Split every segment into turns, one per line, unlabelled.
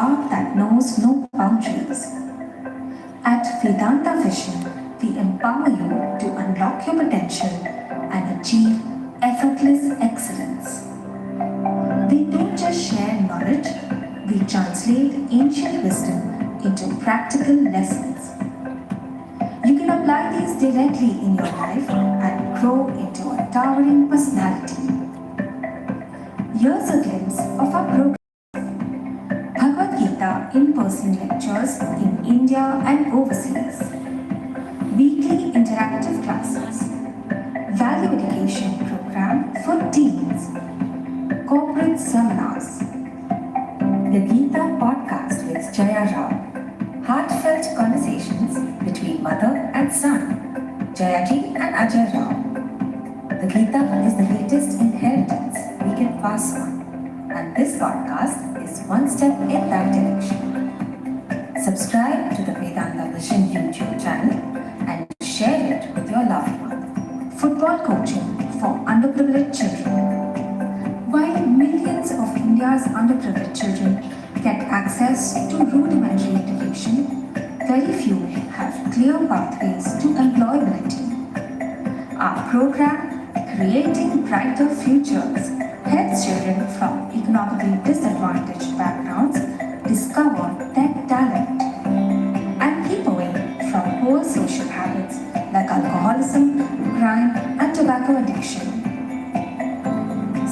spark that knows no boundaries. At Vedanta Vision, we empower you to unlock your potential and achieve effortless excellence. We don't just share knowledge, we translate ancient wisdom into practical lessons. You can apply these directly in your life and grow into a towering personality. Here's a glimpse of our program. Bhagavad Gita in-person lectures in India and overseas. Weekly interactive classes. Value education program for teens. Corporate seminars. The Gita podcast with Jaya Rao. Heartfelt conversations between mother and son. Jayaji and Ajay Rao. The Gita is the latest inheritance we can pass on. And this podcast is one step in that direction. Subscribe to the Vedanta Vision YouTube channel and share it with your loved one. Football coaching for underprivileged children. While millions of India's underprivileged children get access to rudimentary education, very few have clear pathways to employability. Our program, Creating Brighter Futures, helps children from economically disadvantaged backgrounds discover their talent and keep away from poor social habits like alcoholism, crime, and tobacco addiction.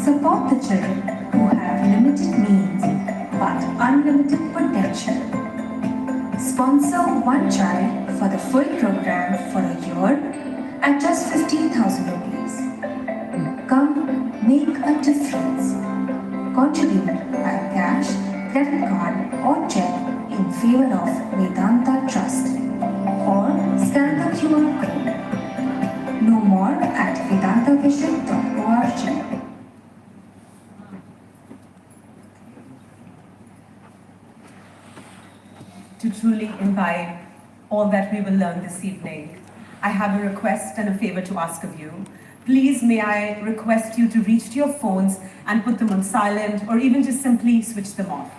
Support the children who have limited means but unlimited potential. Sponsor one child for the full program for a year at just 15,000 rupees. Come make a difference. Contribute by cash, credit card or check in favor of Vedanta Trust or scan the QR code. Know more at vedantavision.org.
To truly imbibe all that we will learn this evening, I have a request and a favor to ask of you. Please, may I request you to reach to your phones and put them on silent or even just simply switch them off.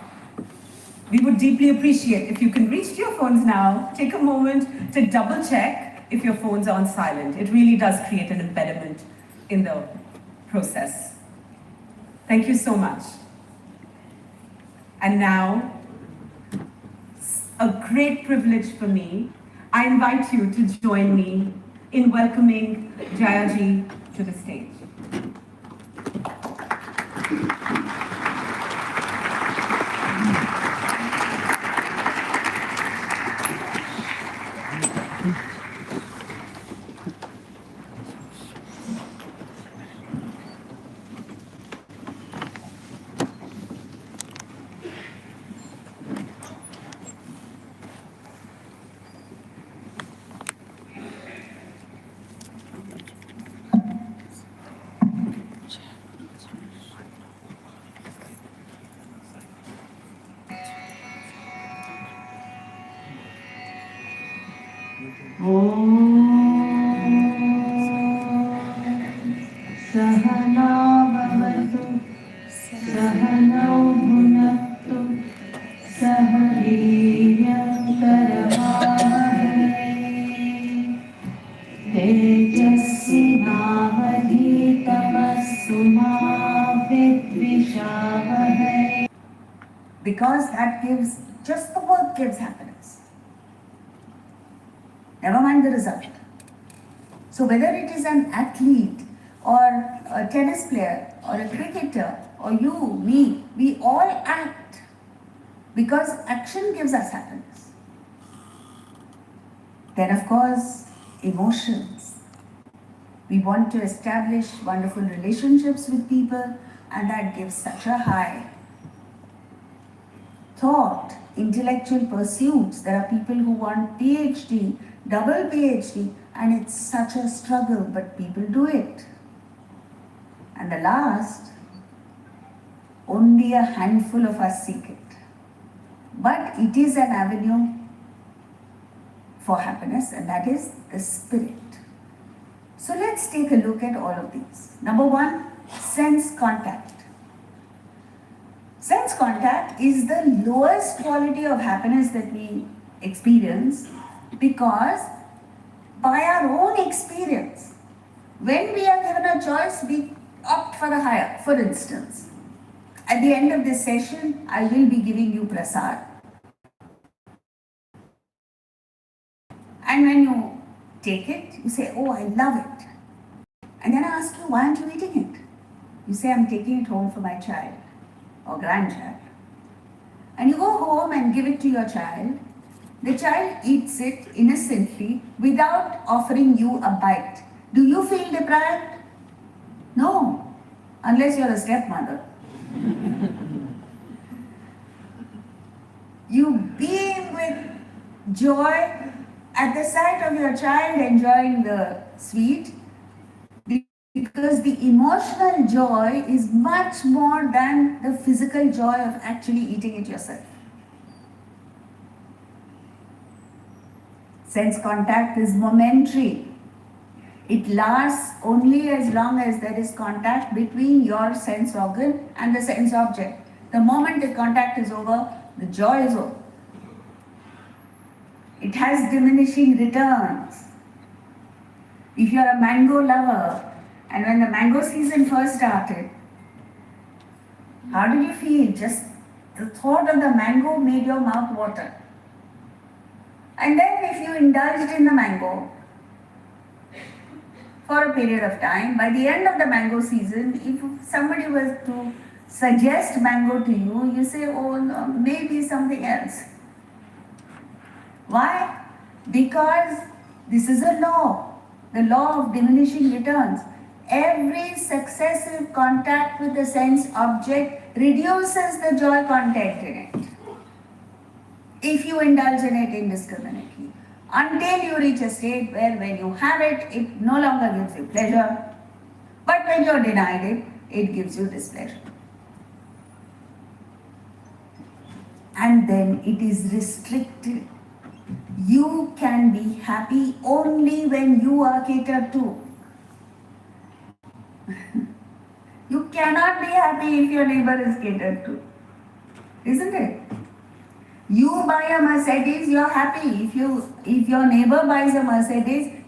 We would deeply appreciate if you can reach to your phones now, take a moment to double check if your phones are on silent. It really does create an impediment in the process. Thank you so much. And now, a great privilege for me, I invite you to join me in welcoming Jayaji to the stage.
Because that gives, just the work gives happiness. Never mind the result. So whether it is an athlete or a tennis player or a cricketer or you, me, we all act because action gives us happiness. Then of course, emotions. We want to establish wonderful relationships with people and that gives such a high. Thought, intellectual pursuits. There are people who want PhD, double PhD, and it's such a struggle, but people do it. And the last, only a handful of us seek it. But it is an avenue for happiness, and that is the spirit. So let's take a look at all of these. Number one, sense contact. Sense contact is the lowest quality of happiness that we experience because by our own experience, when we are given a choice, we opt for the higher. For instance, at the end of this session, I will be giving you prasad. And when you take it, you say, oh, I love it. And then I ask you, why aren't you eating it? You say, I'm taking it home for my child or grandchild. And you go home and give it to your child. The child eats it innocently without offering you a bite. Do you feel deprived? No, unless you're a stepmother. You beam with joy at the sight of your child enjoying the sweet, because the emotional joy is much more than the physical joy of actually eating it yourself. Sense contact is momentary. It lasts only as long as there is contact between your sense organ and the sense object. The moment the contact is over, the joy is over. It has diminishing returns. If you're a mango lover, and when the mango season first started, how did you feel? Just the thought of the mango made your mouth water. And then if you indulged in the mango for a period of time, by the end of the mango season, if somebody was to suggest mango to you, you say, oh no, maybe something else. Why? Because this is a law, the law of diminishing returns. Every successive contact with the sense object reduces the joy content in it, if you indulge in it indiscriminately, until you reach a state where when you have it, it no longer gives you pleasure, but when you're denied it, it gives you displeasure. And then it is restricted. You can be happy only when you are catered to. You cannot be happy if your neighbor is catered to, isn't it? You buy a Mercedes, you're happy. If your neighbor buys a Mercedes,